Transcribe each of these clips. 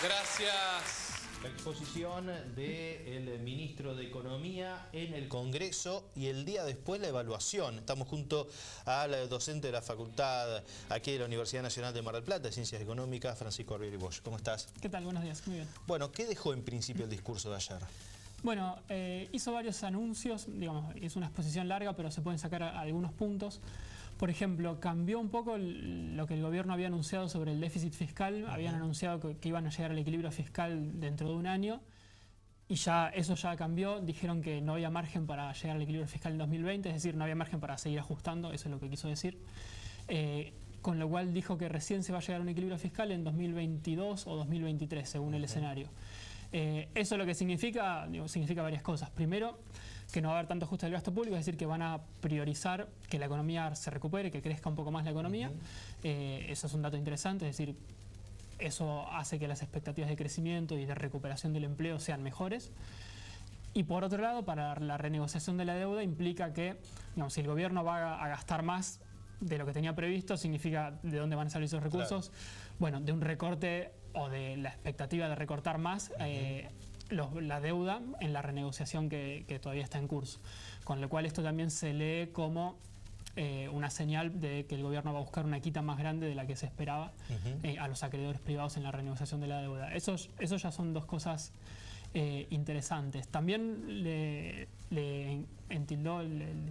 Gracias. La exposición del ministro de Economía en el Congreso y el día después la evaluación. Estamos junto al docente de la facultad aquí de la Universidad Nacional de Mar del Plata de Ciencias Económicas, Francisco Barbieri Bosch. ¿Cómo estás? ¿Qué tal? Buenos días, muy bien. Bueno, ¿qué dejó en principio el discurso de ayer? Bueno, hizo varios anuncios, digamos, hizo una exposición larga, pero se pueden sacar algunos puntos. Por ejemplo, cambió un poco lo que el gobierno había anunciado sobre el déficit fiscal. Habían anunciado que iban a llegar al equilibrio fiscal dentro de un año y eso ya cambió. Dijeron que no había margen para llegar al equilibrio fiscal en 2020, es decir, no había margen para seguir ajustando, eso es lo que quiso decir. Con lo cual dijo que recién se va a llegar a un equilibrio fiscal en 2022 o 2023, según el escenario. Eso lo que significa, significa varias cosas. Primero, que no va a haber tanto ajuste del gasto público, es decir, que van a priorizar que la economía se recupere, que crezca un poco más la economía. Eso es un dato interesante, es decir, eso hace que las expectativas de crecimiento y de recuperación del empleo sean mejores. Y por otro lado, para la renegociación de la deuda implica que, digamos, si el gobierno va a gastar más de lo que tenía previsto, significa de dónde van a salir esos recursos. Claro. Bueno, de un recorte o de la expectativa de recortar más la deuda en la renegociación que todavía está en curso. Con lo cual esto también se lee como una señal de que el gobierno va a buscar una quita más grande de la que se esperaba a los acreedores privados en la renegociación de la deuda. Eso ya son dos cosas interesantes. También le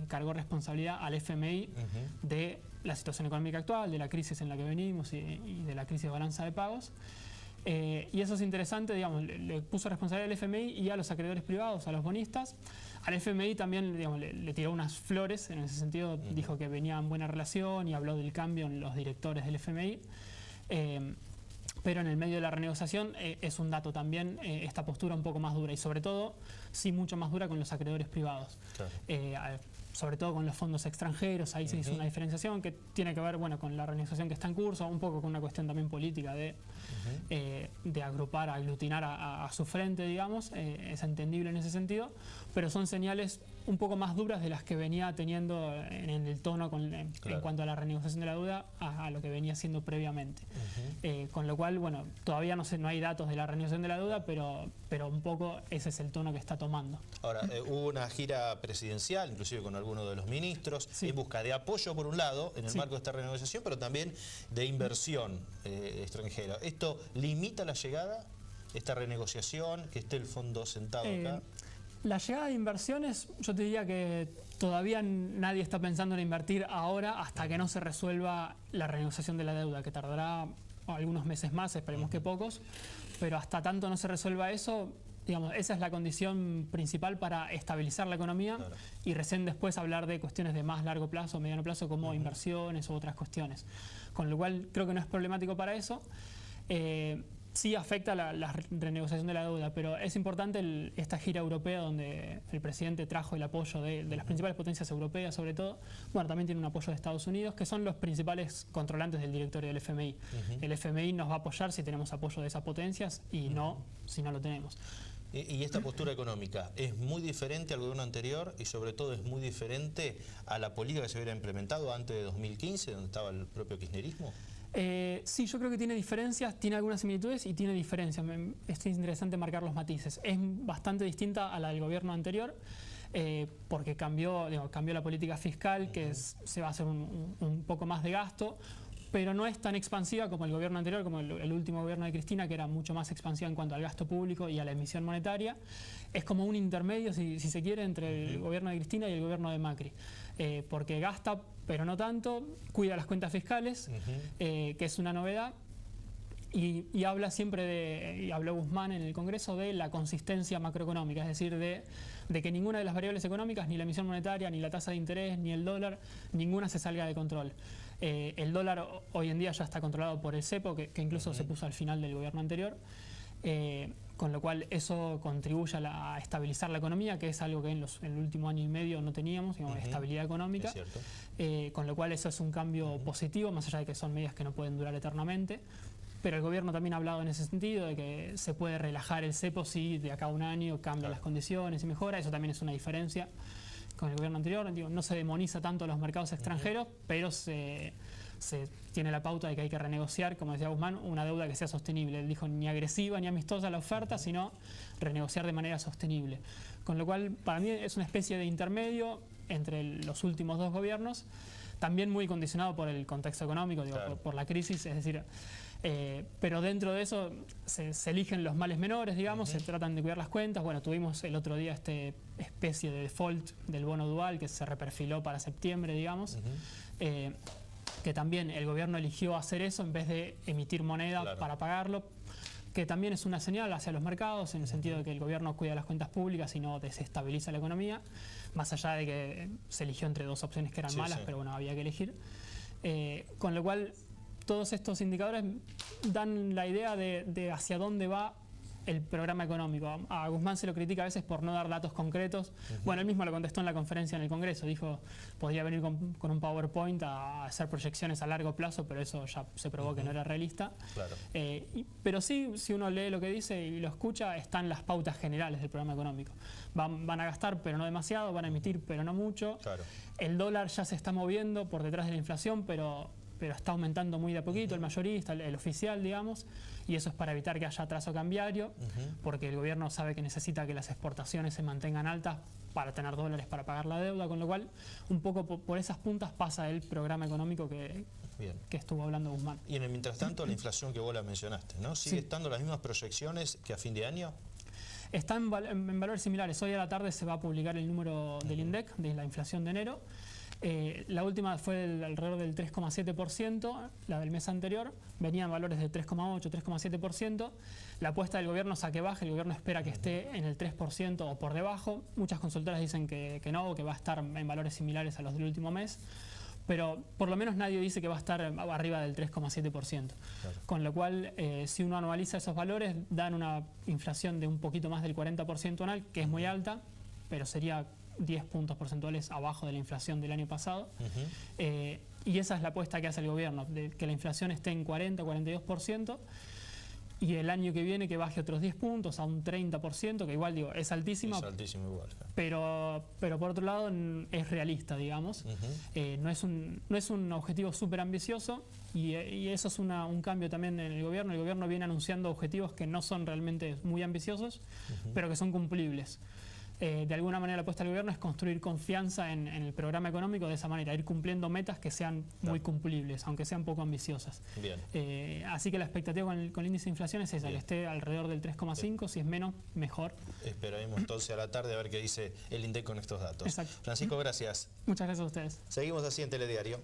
cargó responsabilidad al FMI de la situación económica actual, de la crisis en la que venimos y de la crisis de balanza de pagos. Y eso es interesante, digamos, le puso responsabilidad al FMI y a los acreedores privados, a los bonistas. Al FMI también, digamos, le tiró unas flores, en ese sentido dijo que venía en buena relación y habló del cambio en los directores del FMI. Pero en el medio de la renegociación es un dato también esta postura un poco más dura y sobre todo, sí, mucho más dura con los acreedores privados. Claro. Sobre todo con los fondos extranjeros, ahí se hizo una diferenciación que tiene que ver, bueno, con la renegociación que está en curso, un poco con una cuestión también política de agrupar, aglutinar a su frente, digamos, es entendible en ese sentido, pero son señales un poco más duras de las que venía teniendo en el tono en cuanto a la renegociación de la deuda a lo que venía siendo previamente. Con lo cual, bueno, todavía no hay datos de la renegociación de la deuda, pero un poco ese es el tono que está tomando. Ahora, hubo una gira presidencial, inclusive con algunos de los ministros, en busca de apoyo por un lado, en el marco de esta renegociación, pero también de inversión extranjera. ¿Esto limita la llegada, esta renegociación, que esté el fondo sentado acá? La llegada de inversiones, yo te diría que todavía nadie está pensando en invertir ahora hasta que no se resuelva la renegociación de la deuda, que tardará algunos meses más, esperemos que pocos, pero hasta tanto no se resuelva eso, digamos, esa es la condición principal para estabilizar la economía y recién después hablar de cuestiones de más largo plazo, mediano plazo, como inversiones u otras cuestiones. Con lo cual creo que no es problemático para eso. Sí afecta la renegociación de la deuda, pero es importante esta gira europea donde el presidente trajo el apoyo de las principales potencias europeas, sobre todo. Bueno, también tiene un apoyo de Estados Unidos, que son los principales controlantes del directorio del FMI. El FMI nos va a apoyar si tenemos apoyo de esas potencias y no si no lo tenemos. ¿Y esta postura económica es muy diferente al gobierno anterior y sobre todo es muy diferente a la política que se hubiera implementado antes de 2015, donde estaba el propio kirchnerismo? Sí, yo creo que tiene diferencias, tiene algunas similitudes y tiene diferencias. Es interesante marcar los matices. Es bastante distinta a la del gobierno anterior porque cambió la política fiscal, que se va a hacer un poco más de gasto, pero no es tan expansiva como el gobierno anterior, como el último gobierno de Cristina, que era mucho más expansiva en cuanto al gasto público y a la emisión monetaria. Es como un intermedio, si se quiere, entre el gobierno de Cristina y el gobierno de Macri, porque gasta, pero no tanto, cuida las cuentas fiscales, que es una novedad. Y habla siempre y habló Guzmán en el Congreso de la consistencia macroeconómica, es decir, de que ninguna de las variables económicas, ni la emisión monetaria, ni la tasa de interés, ni el dólar, ninguna se salga de control. El dólar hoy en día ya está controlado por el cepo, que incluso se puso al final del gobierno anterior, con lo cual eso contribuye a estabilizar la economía, que es algo que en el último año y medio no teníamos, digamos, estabilidad económica, con lo cual eso es un cambio positivo, más allá de que son medidas que no pueden durar eternamente. Pero el gobierno también ha hablado en ese sentido, de que se puede relajar el cepo si de acá a un año cambian las condiciones y mejora. Eso también es una diferencia con el gobierno anterior. No se demoniza tanto a los mercados extranjeros, pero se tiene la pauta de que hay que renegociar, como decía Guzmán, una deuda que sea sostenible. Él dijo ni agresiva ni amistosa la oferta, sino renegociar de manera sostenible. Con lo cual, para mí es una especie de intermedio entre los últimos dos gobiernos, también muy condicionado por el contexto económico, digo, claro, por la crisis, es decir, pero dentro de eso se eligen los males menores, digamos, se tratan de cuidar las cuentas. Bueno, tuvimos el otro día especie de default del bono dual que se reperfiló para septiembre, digamos, que también el gobierno eligió hacer eso en vez de emitir moneda, claro, para pagarlo, que también es una señal hacia los mercados, en el sentido de que el gobierno cuida las cuentas públicas y no desestabiliza la economía, más allá de que se eligió entre dos opciones que eran malas, pero bueno, había que elegir. Con lo cual, todos estos indicadores dan la idea de hacia dónde va el programa económico. A Guzmán se lo critica a veces por no dar datos concretos. Bueno, él mismo lo contestó en la conferencia en el Congreso. Dijo, podría venir con un PowerPoint a hacer proyecciones a largo plazo, pero eso ya se probó que no era realista. Claro. Pero sí, si uno lee lo que dice y lo escucha, están las pautas generales del programa económico. Van a gastar, pero no demasiado, van a emitir, pero no mucho. Claro. El dólar ya se está moviendo por detrás de la inflación, pero está aumentando muy de a poquito, el mayorista, el oficial, digamos, y eso es para evitar que haya atraso cambiario, porque el gobierno sabe que necesita que las exportaciones se mantengan altas para tener dólares para pagar la deuda, con lo cual un poco por esas puntas pasa el programa económico que estuvo hablando Guzmán. Y en el mientras tanto, la inflación que vos la mencionaste, ¿no? ¿Sigue estando las mismas proyecciones que a fin de año? Está en valores similares. Hoy a la tarde se va a publicar el número del INDEC, de la inflación de enero. La última fue alrededor del 3,7%, la del mes anterior, venían valores de 3,8, 3,7%. La apuesta del gobierno es a que baje, el gobierno espera que esté en el 3% o por debajo. Muchas consultoras dicen que no, que va a estar en valores similares a los del último mes, pero por lo menos nadie dice que va a estar arriba del 3,7%. Claro. Con lo cual, si uno anualiza esos valores, dan una inflación de un poquito más del 40% anual, que es muy alta, pero sería 10 puntos porcentuales abajo de la inflación del año pasado. Y esa es la apuesta que hace el gobierno, de que la inflación esté en 40, 42%, y el año que viene que baje otros 10 puntos a un 30%, que igual digo, es altísima. Es altísimo igual. Pero por otro lado es realista, digamos. No es un objetivo súper ambicioso, y eso es un cambio también en el gobierno. El gobierno viene anunciando objetivos que no son realmente muy ambiciosos, pero que son cumplibles. De alguna manera la apuesta del gobierno es construir confianza en el programa económico de esa manera, ir cumpliendo metas que sean muy cumplibles, aunque sean poco ambiciosas. Bien. Así que la expectativa con el índice de inflación es esa, que esté alrededor del 3,5, si es menos, mejor. Esperaremos entonces a la tarde a ver qué dice el INDEC con estos datos. Exacto. Francisco, gracias. Muchas gracias a ustedes. Seguimos así en Telediario.